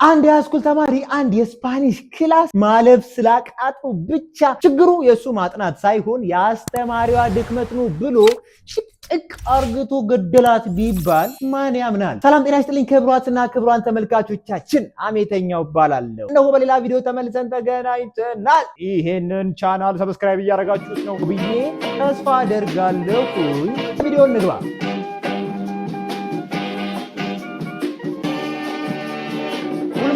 አንድ የሃይስኩል ተማሪ አንድ የስፓኒሽ ክላስ ማለፍ ስላቃተው ብቻ ችግሩ የሱ ማጥናት ሳይሆን የአስተማሪዋ ድክመት ነው ብሎ ሽጥቅ አርግቶ ገደላት ቢባል ማን ያምናል? ሰላም ጤና ይስጥልኝ ክቡራትና ክቡራን ተመልካቾቻችን፣ አሜተኛው እባላለሁ። እነሆ በሌላ ቪዲዮ ተመልሰን ተገናኝተናል። ይሄንን ቻናል ሰብስክራይብ እያደረጋችሁት ነው ብዬ ተስፋ አደርጋለሁ። ቪዲዮ እንግባ።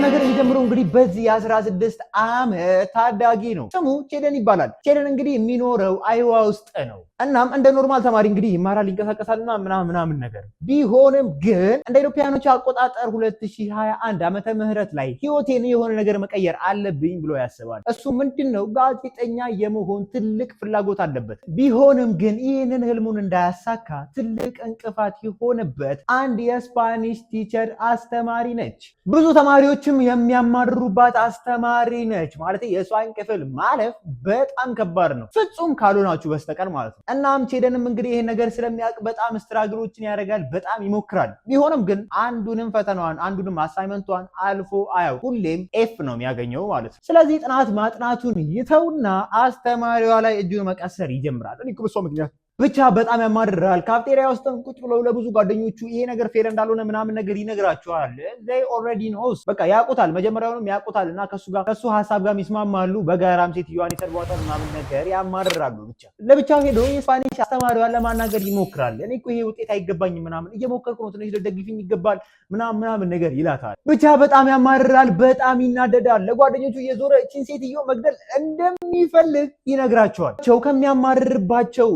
ነገር የሚጀምረው እንግዲህ በዚህ የ16 ዓመት ታዳጊ ነው። ስሙ ቼደን ይባላል። ቼደን እንግዲህ የሚኖረው አይዋ ውስጥ ነው። እናም እንደ ኖርማል ተማሪ እንግዲህ ይማራል፣ ይንቀሳቀሳልና ምናምን ነገር ቢሆንም ግን እንደ ኢትዮጵያኖች አቆጣጠር 2021 ዓመተ ምህረት ላይ ህይወቴን የሆነ ነገር መቀየር አለብኝ ብሎ ያስባል። እሱ ምንድነው? ጋዜጠኛ የመሆን ትልቅ ፍላጎት አለበት። ቢሆንም ግን ይህንን ህልሙን እንዳያሳካ ትልቅ እንቅፋት የሆነበት አንድ የስፓኒሽ ቲቸር አስተማሪ ነች። ብዙ ተማሪዎችም የሚያማርሩባት አስተማሪ ነች። ማለት የሷን ክፍል ማለፍ በጣም ከባድ ነው፣ ፍጹም ካልሆናችሁ በስተቀር ማለት ነው። እናም ቼደንም እንግዲህ ይሄን ነገር ስለሚያውቅ በጣም ስትራግሎችን ያደርጋል፣ በጣም ይሞክራል። ቢሆንም ግን አንዱንም ፈተናዋን አንዱንም አሳይመንቷን አልፎ አያውቅ፣ ሁሌም ኤፍ ነው የሚያገኘው ማለት ነው። ስለዚህ ጥናት ማጥናቱን ይተውና አስተማሪዋ ላይ እጁን መቀሰር ይጀምራል። እኔ እኮ በሷ ምክንያት ብቻ በጣም ያማርራል። ካፍቴሪያ ውስጥ ቁጭ ብለው ለብዙ ጓደኞቹ ይሄ ነገር ፌር እንዳልሆነ ምናምን ነገር ይነግራቸዋል። they already knows በቃ ያውቁታል፣ መጀመሪያውንም ያውቁታል እና ከሱ ሀሳብ ጋር ይስማማሉ። በጋራም ሴትዮዋን ይሰድቧታል ምናምን ነገር ያማርራሉ። ብቻ ለብቻው ሄዶ የስፓኒሽ አስተማሪዋን ለማናገር ይሞክራል። እኔ እኮ ይሄ ውጤት አይገባኝም ምናምን እየሞከርኩ ነው፣ ትንሽ ደግፊኝ ይገባል ምናምን ነገር ይላታል። ብቻ በጣም ያማርራል፣ በጣም ይናደዳል። ለጓደኞቹ እየዞረ እቺን ሴትዮ መግደል እንደሚፈልግ ይነግራቸዋል። ከሚያማርርባቸው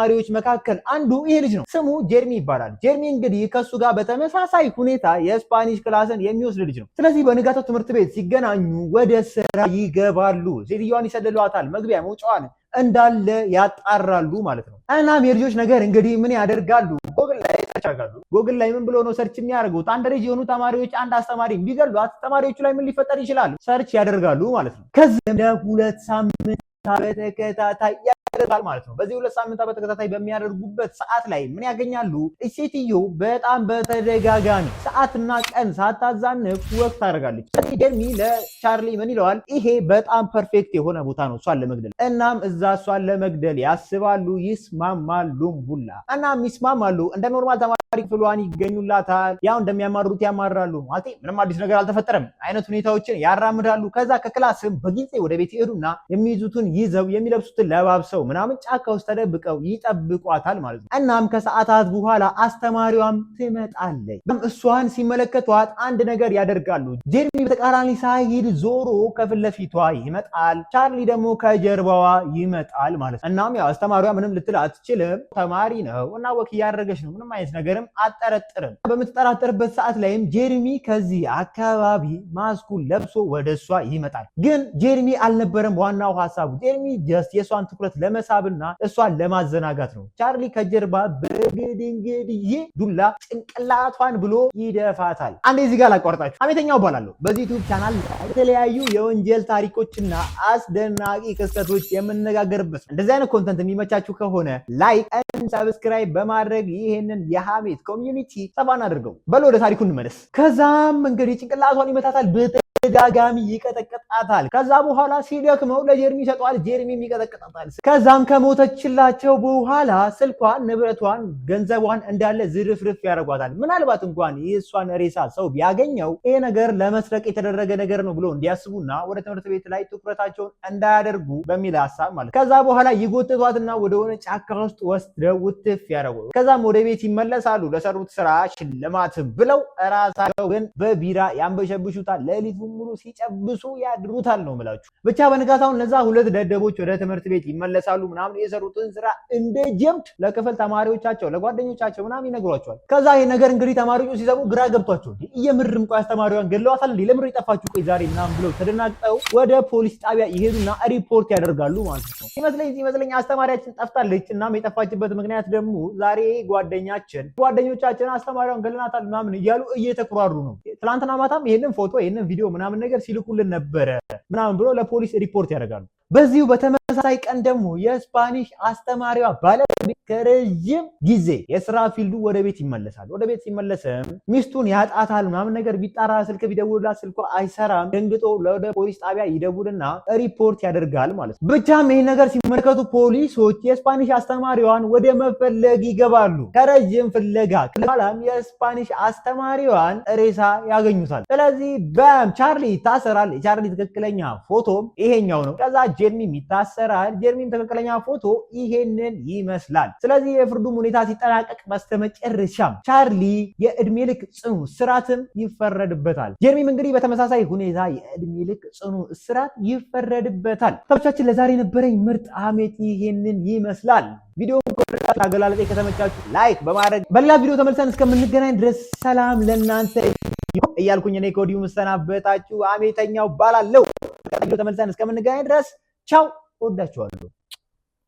ተማሪዎች መካከል አንዱ ይሄ ልጅ ነው። ስሙ ጀርሚ ይባላል። ጀርሚ እንግዲህ ከሱ ጋር በተመሳሳይ ሁኔታ የስፓኒሽ ክላስን የሚወስድ ልጅ ነው። ስለዚህ በንጋታው ትምህርት ቤት ሲገናኙ ወደ ስራ ይገባሉ። ሴትዮዋን ይሰልሏታል፣ መግቢያ መውጫዋን እንዳለ ያጣራሉ ማለት ነው። እናም የልጆች ነገር እንግዲህ ምን ያደርጋሉ? ጎግል ላይ ሰርች ያደርጋሉ። ጎግል ላይ ምን ብሎ ነው ሰርች የሚያደርጉት? አንድ ልጅ የሆኑ ተማሪዎች አንድ አስተማሪ ቢገሏት ተማሪዎቹ ላይ ምን ሊፈጠር ይችላል? ሰርች ያደርጋሉ ማለት ነው። ከዚህም ለሁለት ሳምንት በተከታታይ ያደርጋል ማለት ነው። በዚህ 2 ሳምንታት በተከታታይ በሚያደርጉበት ሰዓት ላይ ምን ያገኛሉ? ሴትዮ በጣም በተደጋጋሚ ሰዓትና ቀን ሳታዛንፍ ወቅት ታደርጋለች። ጀርሚ ለቻርሊ ምን ይለዋል? ይሄ በጣም ፐርፌክት የሆነ ቦታ ነው እሷን ለመግደል። እናም እዛ እሷን ለመግደል ያስባሉ፣ ይስማማሉም ሁላ። እናም ይስማማሉ። እንደ ኖርማል ተማሪ ክፍሏን ይገኙላታል። ያው እንደሚያማሩት ያማራሉ። ማለት ምንም አዲስ ነገር አልተፈጠረም አይነት ሁኔታዎችን ያራምዳሉ። ከዛ ከክላስም በጊዜ ወደ ቤት ይሄዱና የሚይዙትን ይዘው የሚለብሱትን ለባብሰው ምናምን ጫካ ውስጥ ተደብቀው ይጠብቋታል ማለት ነው። እናም ከሰዓታት በኋላ አስተማሪዋም ትመጣለች። እሷን ሲመለከቷት አንድ ነገር ያደርጋሉ። ጀርሚ በተቃራኒ ሳይሄድ ዞሮ ከፊት ለፊቷ ይመጣል። ቻርሊ ደግሞ ከጀርባዋ ይመጣል ማለት ነው። እናም ያው አስተማሪዋ ምንም ልትል አትችልም። ተማሪ ነው እና ወክ እያደረገች ነው። ምንም አይነት ነገርም አጠረጥርም። በምትጠራጠርበት ሰዓት ላይም ጀርሚ ከዚህ አካባቢ ማስኩን ለብሶ ወደ እሷ ይመጣል። ግን ጀርሚ አልነበረም ዋናው ሀሳቡ። ጀርሚ ጀስት የእሷን ትኩረት ለመሳብና እሷን ለማዘናጋት ነው። ቻርሊ ከጀርባ በግድንግድዬ ዱላ ጭንቅላቷን ብሎ ይደፋታል። አንዴ እዚህ ጋር ላቋርጣችሁ። አሜተኛው እባላለሁ። በዚህ ዩቲዩብ ቻናል የተለያዩ የወንጀል ታሪኮችና አስደናቂ ክስተቶች የምንነጋገርበት። እንደዚህ አይነት ኮንተንት የሚመቻችሁ ከሆነ ላይክ እና ሰብስክራይብ በማድረግ ይሄንን የሐሜት ኮሚዩኒቲ ሰፋን አድርገው። በል ወደ ታሪኩ እንመለስ። ከዛም እንግዲህ ጭንቅላቷን ይመታታል፣ በተደጋጋሚ ይቀጠቅጣታል። ከዛ በኋላ ሲደክመው ለጀርሚ ይሰጠዋል፣ ጀርሚም ይቀጠቅጣታል። ከዛም ከሞተችላቸው በኋላ ስልኳን፣ ንብረቷን፣ ገንዘቧን እንዳለ ዝርፍርፍ ያደርጓታል። ምናልባት እንኳን የእሷን ሬሳ ሰው ቢያገኘው ይሄ ነገር ለመስረቅ የተደረገ ነገር ነው ብሎ እንዲያስቡና ወደ ትምህርት ቤት ላይ ትኩረታቸውን እንዳያደርጉ በሚል ሀሳብ ማለት። ከዛ በኋላ ይጎትቷትና ወደሆነ ጫካ ውስጥ ወስደው ውትፍ ያደርጉ። ከዛም ወደ ቤት ይመለሳሉ። ለሰሩት ስራ ሽልማት ብለው ራሳቸው ግን በቢራ ያንበሸብሹታል። ሌሊቱ ሙሉ ሲጨብሱ ያድሩታል ነው የምላችሁ። ብቻ በንጋታው እነዛ ሁለት ደደቦች ወደ ትምህርት ቤት ይመለሳሉ። ምናምን የሰሩትን ስራ እንደ ጀምድ ለክፍል ተማሪዎቻቸው ለጓደኞቻቸው ምናምን ይነግሯቸዋል። ከዛ ይሄ ነገር እንግዲህ ተማሪዎቹ ሲሰሙ ግራ ገብቷቸው እየምርም ቆይ አስተማሪዋን ገለዋታል እንዴ ለምን ይጠፋችሁ ቆይ ዛሬ ምናምን ብለው ተደናግጠው ወደ ፖሊስ ጣቢያ ይሄዱና ሪፖርት ያደርጋሉ ማለት ነው። ሲመስለኝ አስተማሪያችን ጠፍታለች። እናም የጠፋችበት ምክንያት ደግሞ ዛሬ ጓደኞቻችን አስተማሪዋን ገለናታል ምናምን እያሉ እየተኩራሩ ነው። ትናንትና ማታም ይሄንን ፎቶ ይሄንን ቪዲዮ ምናምን ነገር ሲልኩልን ነበረ ምናምን ብሎ ለፖሊስ ሪፖርት ያደርጋሉ። በዚሁ በተመሳሳይ ቀን ደግሞ የስፓኒሽ አስተማሪዋ ባለቤት ከረጅም ጊዜ የስራ ፊልዱ ወደ ቤት ይመለሳል። ወደ ቤት ሲመለስም ሚስቱን ያጣታል ምናምን ነገር ቢጣራ ስልክ ቢደውልላት ስልኳ አይሰራም። ደንግጦ ወደ ፖሊስ ጣቢያ ይደውልና ሪፖርት ያደርጋል ማለት ነው። ብቻም ይሄን ነገር ሲመለከቱ ፖሊሶች የስፓኒሽ አስተማሪዋን ወደ መፈለግ ይገባሉ። ከረጅም ፍለጋ በኋላም የስፓኒሽ አስተማሪዋን ሬሳ ያገኙታል። ስለዚህ በም ቻርሊ ይታሰራል። የቻርሊ ትክክለኛ ፎቶም ይሄኛው ነው። ከዛ ጀርሚም ይታሰራል። ጀርሚም ትክክለኛ ፎቶ ይሄንን ይመስላል። ስለዚህ የፍርዱም ሁኔታ ሲጠናቀቅ በስተመጨረሻም ቻርሊ የእድሜ ልክ ጽኑ እስራትም ይፈረድበታል። ጀርሚም እንግዲህ በተመሳሳይ ሁኔታ የእድሜ ልክ ጽኑ እስራት ይፈረድበታል። ተመልካቾቻችን ለዛሬ የነበረኝ ምርጥ ሐሜት ይሄንን ይመስላል። ቪዲዮውን ከወደዳችሁ አገላለጤ ከተመቻችሁ ላይክ በማድረግ በሌላ ቪዲዮ ተመልሰን እስከምንገናኝ ድረስ ሰላም ለእናንተ እያልኩኝ እኔ ከወዲሁ መሰናበታችሁ ሐሜተኛው ባላለው። ተመልሰን እስከምንገናኝ ድረስ ቻው፣ እወዳችኋለሁ።